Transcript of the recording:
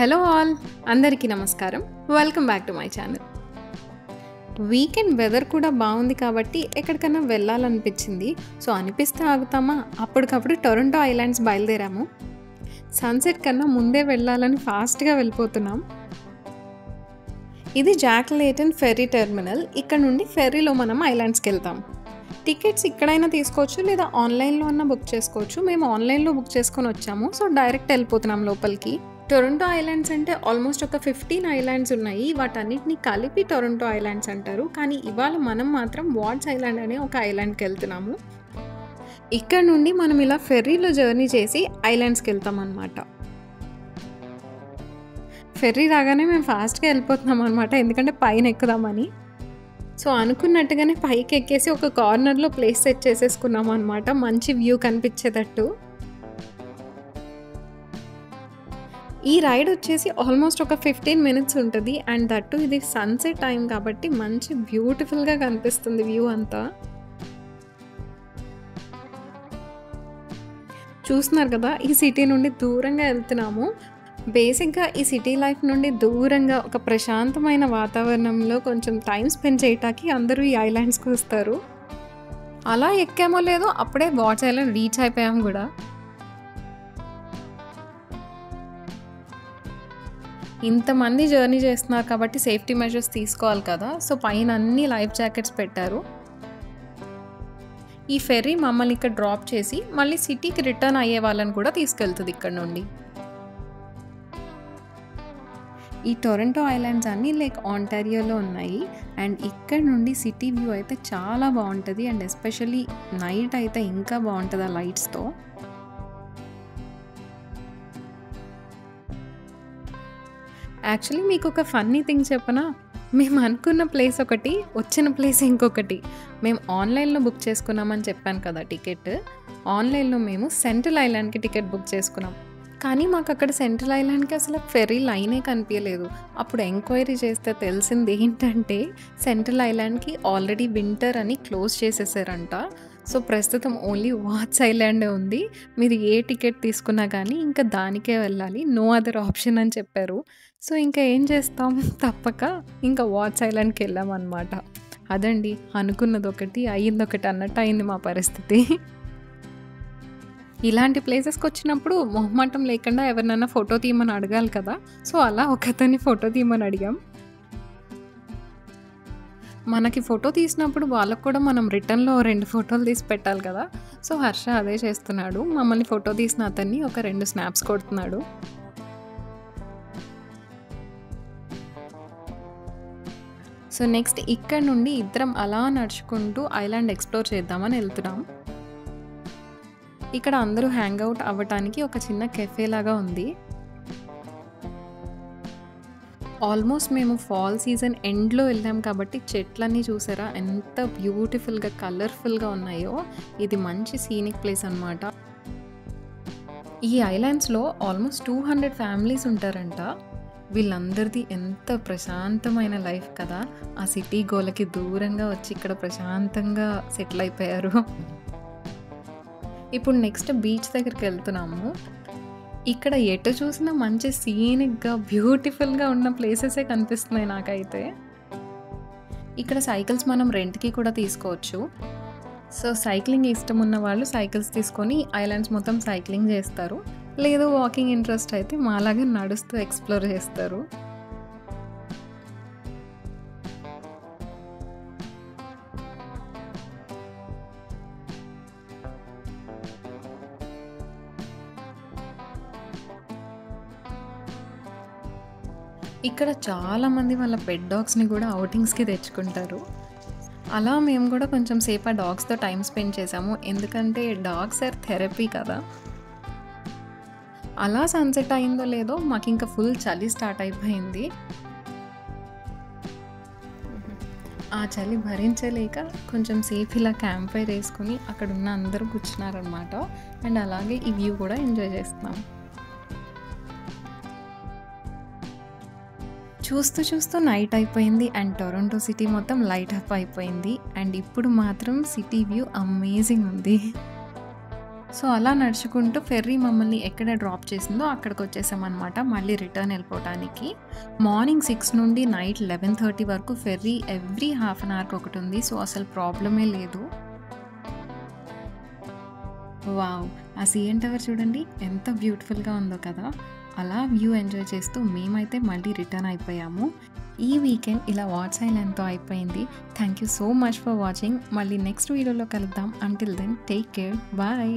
Hello all, అందరికీ నమస్కారం. Welcome back to my channel. Weekend weather కూడా బాగుంది కాబట్టి ఎక్కడికైనా వెళ్ళాలనిపించింది. సో అనిపిస్తే ఆగుతామా, అప్పటికప్పుడు టొరంటో ఐలాండ్స్ బయలుదేరాము. సన్సెట్ కన్నా ముందే వెళ్ళాలని ఫాస్ట్గా వెళ్ళిపోతున్నాం. ఇది జాక్ లేటన్ ఫెర్రీ టెర్మినల్. ఇక్కడ నుండి ఫెర్రీలో మనం ఐలాండ్స్కి వెళ్తాం. టికెట్స్ ఇక్కడైనా తీసుకోవచ్చు, లేదా ఆన్లైన్లో అన్నా బుక్ చేసుకోవచ్చు. మేము ఆన్లైన్లో బుక్ చేసుకొని వచ్చాము, సో డైరెక్ట్ వెళ్ళిపోతున్నాం లోపలికి. టొరంటో ఐలాండ్స్ అంటే ఆల్మోస్ట్ ఒక 15 ఐలాండ్స్ ఉన్నాయి. వాటన్నిటిని కలిపి టొరంటో ఐలాండ్స్ అంటారు. కానీ ఇవాళ మనం మాత్రం వార్డ్స్ ఐలాండ్ అనే ఒక ఐలాండ్కి వెళ్తున్నాము. ఇక్కడ నుండి మనం ఇలా ఫెర్రీలో జర్నీ చేసి ఐలాండ్స్కి వెళ్తాం అన్నమాట. ఫెర్రీ రాగానే మేము ఫాస్ట్గా వెళ్ళిపోతున్నాం అనమాట, ఎందుకంటే పైన ఎక్కుదామని. సో అనుకున్నట్టుగానే పైకి ఎక్కేసి ఒక కార్నర్లో ప్లేస్ సెట్ చేసేసుకున్నాం అనమాట, మంచి వ్యూ కనిపించేటట్టు. ఈ రైడ్ వచ్చేసి ఆల్మోస్ట్ ఒక 15 మినిట్స్ ఉంటుంది. అండ్ దట్టు ఇది సన్సెట్ టైం కాబట్టి మంచి బ్యూటిఫుల్గా కనిపిస్తుంది వ్యూ అంతా. చూస్తున్నారు కదా, ఈ సిటీ నుండి దూరంగా వెళ్తున్నాము. బేసిక్గా ఈ సిటీ లైఫ్ నుండి దూరంగా ఒక ప్రశాంతమైన వాతావరణంలో కొంచెం టైం స్పెండ్ చేయటానికి అందరూ ఈ ఐలాండ్స్కి వస్తారు. అలా ఎక్కామో లేదో అప్పుడే వార్డ్స్ ఐలాండ్ రీచ్ అయిపోయాము కూడా. ఇంతమంది జర్నీ చేస్తున్నారు కాబట్టి సేఫ్టీ మెజర్స్ తీసుకోవాలి కదా. సో పైన అన్ని లైఫ్ జాకెట్స్ పెట్టారు. ఈ ఫెర్రీ మమ్మల్ని ఇక్కడ డ్రాప్ చేసి మళ్ళీ సిటీకి రిటర్న్ అయ్యే వాళ్ళని కూడా తీసుకెళ్తుంది ఇక్కడ నుండి. ఈ టొరంటో ఐలాండ్స్ అన్నీ లేక్ ఆంటారియోలో ఉన్నాయి. అండ్ ఇక్కడ నుండి సిటీ వ్యూ అయితే చాలా బాగుంటుంది. అండ్ ఎస్పెషల్లీ నైట్ అయితే ఇంకా బాగుంటుంది ఆ లైట్స్తో. యాక్చువల్లీ మీకు ఒక ఫన్నీ థింగ్ చెప్పనా, మేము అనుకున్న ప్లేస్ ఒకటి, వచ్చిన ప్లేస్ ఇంకొకటి. మేము ఆన్లైన్లో బుక్ చేసుకున్నామని చెప్పాను కదా టికెట్. ఆన్లైన్లో మేము సెంట్రల్ ఐలాండ్కి టికెట్ బుక్ చేసుకున్నాం. కానీ మాకు అక్కడ సెంట్రల్ ఐలాండ్కి అసలు ఫెర్రీ లైనే కనిపించలేదు. అప్పుడు ఎంక్వైరీ చేస్తే తెలిసింది ఏంటంటే సెంట్రల్ ఐలాండ్కి ఆల్రెడీ వింటర్ అని క్లోజ్ చేసేసారంట. సో ప్రస్తుతం ఓన్లీ వార్డ్స్ ఐలాండే ఉంది. మీరు ఏ టికెట్ తీసుకున్నా కానీ ఇంకా దానికే వెళ్ళాలి, నో అదర్ ఆప్షన్ అని చెప్పారు. సో ఇంకా ఏం చేస్తాం, తప్పక ఇంకా వార్డ్స్ ఐలాండ్కి వెళ్ళామన్నమాట. అదండి, అనుకున్నది ఒకటి అయ్యింది ఒకటి అన్నట్టు అయింది మా పరిస్థితి. ఇలాంటి ప్లేసెస్కి వచ్చినప్పుడు మొహమాటం లేకుండా ఎవరినైనా ఫోటో తీయమని అడగాలి కదా. సో అలా ఒకతన్ని ఫోటో తీయమని అడిగాం. మనకి ఫోటో తీసినప్పుడు వాళ్ళకు కూడా మనం రిటర్న్లో 2 ఫోటోలు తీసి పెట్టాలి కదా. సో హర్ష అదే చేస్తున్నాడు, మమ్మల్ని ఫోటో తీసిన అతన్ని ఒక 2 స్నాప్స్ కొడుతున్నాడు. సో నెక్స్ట్ ఇక్కడ నుండి ఇద్దరం అలా నడుచుకుంటూ ఐలాండ్ ఎక్స్ప్లోర్ చేద్దామని వెళ్తున్నాం. ఇక్కడ అందరూ హ్యాంగ్ అవుట్ అవ్వటానికి ఒక చిన్న కెఫే లాగా ఉంది. ఆల్మోస్ట్ మేము ఫాల్ సీజన్ ఎండ్లో వెళ్ళాం కాబట్టి చెట్లన్నీ చూసారా ఎంత బ్యూటిఫుల్గా కలర్ఫుల్గా ఉన్నాయో. ఇది మంచి సీనిక్ ప్లేస్ అన్నమాట. ఈ ఐలాండ్స్లో ఆల్మోస్ట్ 200 ఫ్యామిలీస్ ఉంటారంట. వీళ్ళందరిది ఎంత ప్రశాంతమైన లైఫ్ కదా. ఆ సిటీ గోలకి దూరంగా వచ్చి ఇక్కడ ప్రశాంతంగా సెటిల్ అయిపోయారు. ఇప్పుడు నెక్స్ట్ బీచ్ దగ్గరికి వెళ్తున్నాము. ఇక్కడ ఎటు చూసినా మంచి సీనిక్గా బ్యూటిఫుల్గా ఉన్న ప్లేసెసే కనిపిస్తున్నాయి నాకైతే. ఇక్కడ సైకిల్స్ మనం రెంట్కి కూడా తీసుకోవచ్చు. సో సైక్లింగ్ ఇష్టం ఉన్న వాళ్ళు సైకిల్స్ తీసుకొని ఐలాండ్స్ మొత్తం సైక్లింగ్ చేస్తారు. లేదు వాకింగ్ ఇంట్రెస్ట్ అయితే మాలాగే నడుస్తూ ఎక్స్ప్లోర్ చేస్తారు. ఇక్కడ చాలామంది వాళ్ళ పెట్ డాగ్స్ని కూడా అవుటింగ్స్కి తెచ్చుకుంటారు. అలా మేము కూడా కొంచెం సేపు ఆ డాగ్స్తో టైం స్పెండ్ చేసాము, ఎందుకంటే డాగ్స్ ఆర్ థెరపీ కదా. అలా సన్సెట్ అయిందో లేదో మాకు ఇంకా ఫుల్ చలి స్టార్ట్ అయిపోయింది. ఆ చలి భరించలేక కొంచెం సేపు ఇలా క్యాంప్ ఫైర్ వేసుకొని అక్కడ ఉన్న అందరూ కూర్చున్నారనమాట. అండ్ అలాగే ఈ వ్యూ కూడా ఎంజాయ్ చేస్తున్నాం. చూస్తూ చూస్తూ నైట్ అయిపోయింది అండ్ టొరంటో సిటీ మొత్తం లైట్ అప్ అయిపోయింది. అండ్ ఇప్పుడు మాత్రం సిటీ వ్యూ అమేజింగ్ ఉంది. సో, అలా నడుచుకుంటూ ఫెర్రీ మమ్మల్ని ఎక్కడ డ్రాప్ చేసిందో అక్కడికొచ్చేసామనమాట. మళ్ళీ రిటర్న్ ఎళ్ళిపోవటానికి. మార్నింగ్ 6 నుండి నైట్ 11:30 వరకు ఫెర్రీ ఎవ్రీ హాఫ్ అన్ అవర్‌కి ఒకటుంది. సో, అసలు ప్రాబ్లమే లేదు. వావ్! ఆ సీఎన్ టవర్ చూడండి ఎంత బ్యూటిఫుల్‌గా ఉందో కదా! అలా వ్యూ ఎంజాయ్ చేస్తూ మేమైతే మళ్ళీ రిటర్న్ అయిపోయాము. ఈ వీకెండ్ ఇలా వాట్స్ ఐలాండ్‌తో అయిపోయింది. Thank you so much for watching. మళ్ళీ నెక్స్ట్ వీడియోలో కలుద్దాం. Until then take care. Bye.